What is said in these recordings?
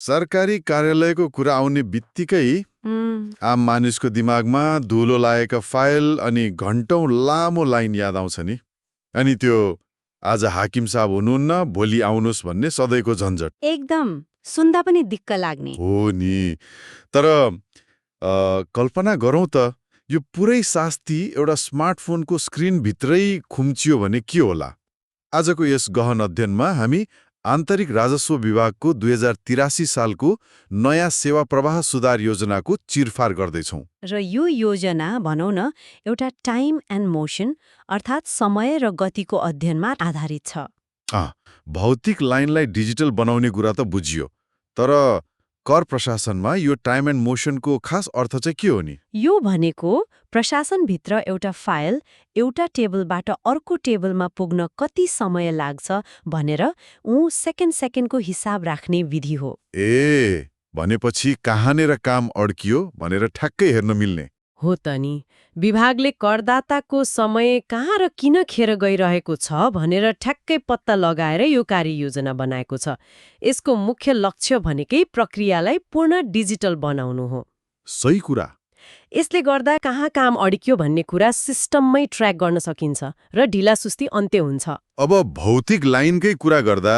सरकारी कार्यालयको कुरा आउने बित्तिकै उम्, आम मानिसको दिमागमा धुलो लागेका फाइल अनि घन्टौं लामो लाइन याद आउँछ नि। अनि त्यो आज हाकिम साहब हुनुहुन्न, भोलि आउनुहोस् भन्ने सधैँको झन्झट एकदम सुन्दा पनि दिक्क लाग्ने। हो नि। तर कल्पना गरौँ त यो पुरै शास्ति एउटा स्मार्टफोनको स्क्रिनभित्रै खुम्चियो भने के होला। आजको यस गहन अध्ययनमा हामी आन्तरिक राजस्व विभागको 2083 सालको नयाँ सेवा प्रवाह सुधार योजनाको चिरफार गर्दैछौँ। र यो योजना भनौँ न एउटा टाइम एन्ड मोसन अर्थात् समय र गतिको अध्ययनमा आधारित छ। भौतिक लाइनलाई डिजिटल बनाउने कुरा त बुझियो, तर कर प्रशासनमा यो टाइम एन्ड मोसनको खास अर्थ चाहिँ के हो नि? यो भनेको प्रशासनभित्र एउटा फाइल एउटा टेबलबाट अर्को टेबलमा पुग्न कति समय लाग्छ भनेर सेकेन्डको हिसाब राख्ने विधि हो। भनेपछि कहाँनेर काम अड्कियो भनेर ठ्याक्कै हेर्न मिल्ने हो त नि। विभागले करदाताको समय कहाँ र किन खेर गइरहेको छ भनेर ठ्याक्कै पत्ता लगाएर यो कार्ययोजना बनाएको छ। यसको मुख्य लक्ष्य भनेकै प्रक्रियालाई पूर्ण डिजिटल बनाउनु हो। सही कुरा। यसले गर्दा कहाँ काम अड्कियो भन्ने कुरा सिस्टममै ट्र्याक गर्न सकिन्छ र ढिलासुस्ती अन्त्य हुन्छ। अब भौतिक लाइनकै कुरा गर्दा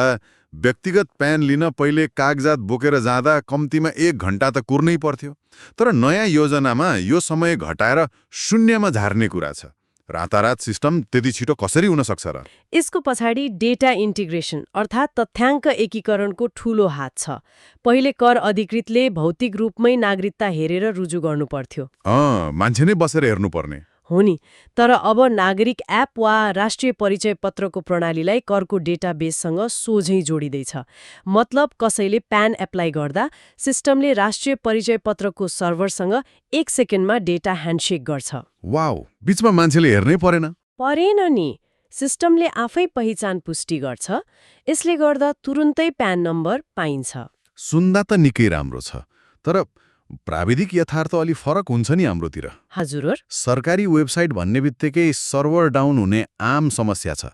व्यक्तिगत प्यान लिन पहिले कागजात बोकेर जाँदा कम्तीमा 1 घण्टा त कुर्नै पर्थ्यो। तर नयाँ योजनामा यो समय घटाएर शून्यमा झार्ने कुरा छ। रातारात सिस्टम त्यति छिटो कसरी हुन सक्छ र? यसको पछाडि डेटा इन्टिग्रेसन अर्थात् तथ्याङ्क एकीकरणको ठूलो हात छ। पहिले कर अधिकृतले भौतिक रूपमै नागरिकता हेरेर रुजु गर्नुपर्थ्यो। मान्छे नै बसेर हेर्नुपर्ने हो नि। तर अब नागरिक एप वा राष्ट्रिय परिचय पत्रको प्रणालीलाई करको डेटाबेससँग सोझै जोडिँदैछ। मतलब कसैले प्यान एप्लाई गर्दा सिस्टमले राष्ट्रिय परिचय पत्रको सर्भरसँग 1 सेकेन्डमा डेटा ह्यान्डसेक गर्छ। वाउ, बीचमा मान्छेले हेर्नै परेन नि। सिस्टमले आफै पहिचान पुष्टि गर्छ। यसले गर्दा तुरुन्तै प्यान नम्बर पाइन्छ। सुन्दा त निकै राम्रो छ, तर प्राविधिक यथार्थ अलि फरक हुन्छ नि हाम्रोतिर। हजुर। सरकारी वेबसाइट भन्ने बित्तिकै सर्भर डाउन हुने आम समस्या छ।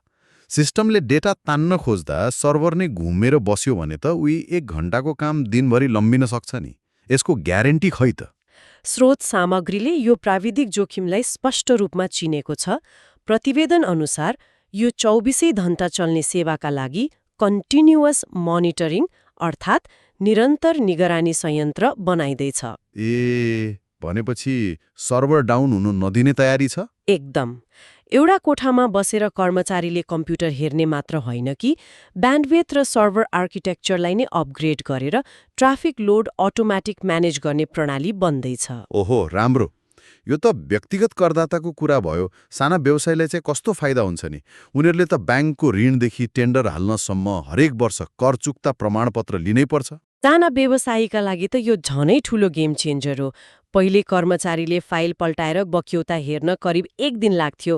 सिस्टमले डेटा तान्न खोज्दा सर्भर नै घुमेर बस्यो भने त उही 1 घण्टाको काम दिनभरि लम्बिन सक्छ नि। यसको ग्यारेन्टी खै त? स्रोत सामग्रीले यो प्राविधिक जोखिमलाई स्पष्ट रूपमा चिनेको छ। प्रतिवेदन अनुसार यो 24 घण्टा चल्ने सेवाका लागि कन्टिन्युअस मोनिटरिङ अर्थात् निरन्तर निगरानी संयन्त्र बनाइदैछ। भनेपछि सर्भर डाउन हुनु नदिने तयारी छ? एकदम। एउटा कोठामा बसेर कर्मचारीले कम्प्युटर हेर्ने मात्र होइन कि ब्यान्डविड्थ र सर्भर आर्किटेक्चरलाई नै अपग्रेड गरेर ट्राफिक लोड अटोमेटिक म्यानेज गर्ने प्रणाली बन्दैछ। ओहो, राम्रो। यो त व्यक्तिगत करदाताको कुरा भयो। साना व्यवसायलाई चाहिँ कस्तो फाइदा हुन्छ नि? उनीहरूले त ब्याङ्कको ऋणदेखि टेन्डर हाल्नसम्म हरेक वर्ष कर चुक्ता प्रमाणपत्र लिनै पर्छ। साना व्यवसायीका लागि त यो झनै ठूलो गेम चेन्जर हो। पहिले कर्मचारीले फाइल पल्टाएर बक्यौता हेर्न करिब 1 दिन लाग्थ्यो।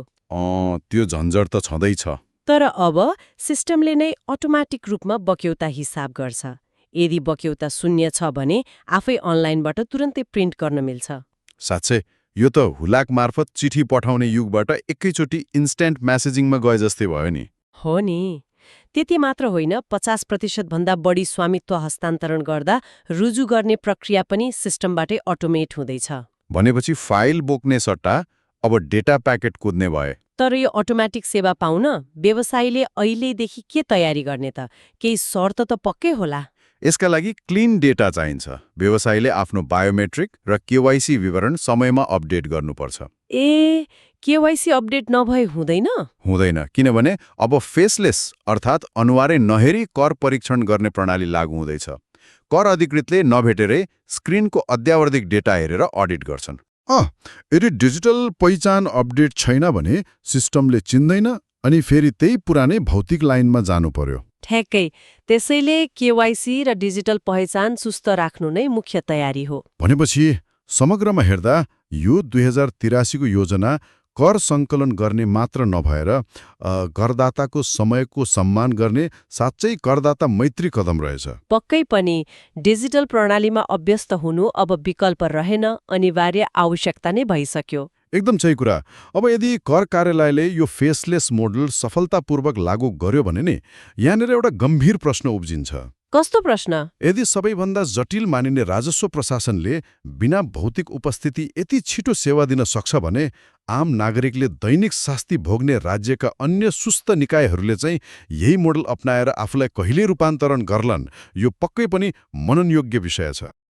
त्यो झन्झट त छँदैछ। तर अब सिस्टमले नै अटोमेटिक रूपमा बक्यौता हिसाब गर्छ। यदि बक्यौता 0 छ भने आफै अनलाइनबाट तुरन्तै प्रिन्ट गर्न मिल्छ। साँच्चै यो त हुलाक मार्फत चिठी पठाउने युगबाट एकैचोटि इन्स्ट्यान्ट म्यासेजिङमा गए जस्तै भयो नि। हो नि। त्यति मात्र होइन, 50% भन्दा बढी स्वामित्व हस्तान्तरण गर्दा रुजु गर्ने प्रक्रिया पनि सिस्टमबाटै अटोमेट हुँदैछ। भनेपछि फाइल बोक्ने सट्टा अब डेटा प्याकेट कुद्ने भए। तर यो अटोमेटिक सेवा पाउन व्यवसायीले अहिलेदेखि के तयारी गर्ने त? केही शर्त त पक्कै होला। यसका लागि क्लिन डेटा चाहिन्छ। व्यवसायीले आफ्नो बायोमेट्रिक र केवाइसी विवरण समयमा अपडेट गर्नुपर्छ। केवाइसी अपडेट नभए हुँदैन? हुँदैन, किनभने अब फेसलेस अर्थात् अनुहारै नहेरी कर परीक्षण गर्ने प्रणाली लागू हुँदैछ। कर अधिकृतले नभेटेरै स्क्रिनको अद्यावधिक डेटा हेरेर अडिट गर्छन्। यदि डिजिटल पहिचान अपडेट छैन भने सिस्टमले चिन्दैन अनि फेरि त्यही पुरानै भौतिक लाइनमा जानु पर्यो। ठ्याक्कै। त्यसैले केवाइसी र डिजिटल पहिचान सुस्त राख्नु नै मुख्य तयारी हो। भनेपछि समग्रमा हेर्दा यो 2083 को योजना कर सङ्कलन गर्ने मात्र नभएर करदाताको समयको सम्मान गर्ने साँच्चै करदाता मैत्री कदम रहेछ। पक्कै पनि। डिजिटल प्रणालीमा अभ्यस्त हुनु अब विकल्प रहेन, अनिवार्य आवश्यकता नै भइसक्यो। एकदम सही कुरा। अब यदि कर कार्यालयले यो फेसलेस मोडल सफलतापूर्वक लागू गर्यो भने नि यहाँनिर एउटा गम्भीर प्रश्न उब्जिन्छ। कस्तो प्रश्न? यदि सबैभन्दा जटिल मानिने राजस्व प्रशासनले बिना भौतिक उपस्थिति यति छिटो सेवा दिन सक्छ भने आम नागरिकले दैनिक शास्ति भोग्ने राज्यका अन्य सुस्त निकायहरूले चाहिँ यही मोडल अपनाएर आफूलाई कहिले रूपान्तरण गर्लान्, यो पक्कै पनि मननयोग्य विषय छ।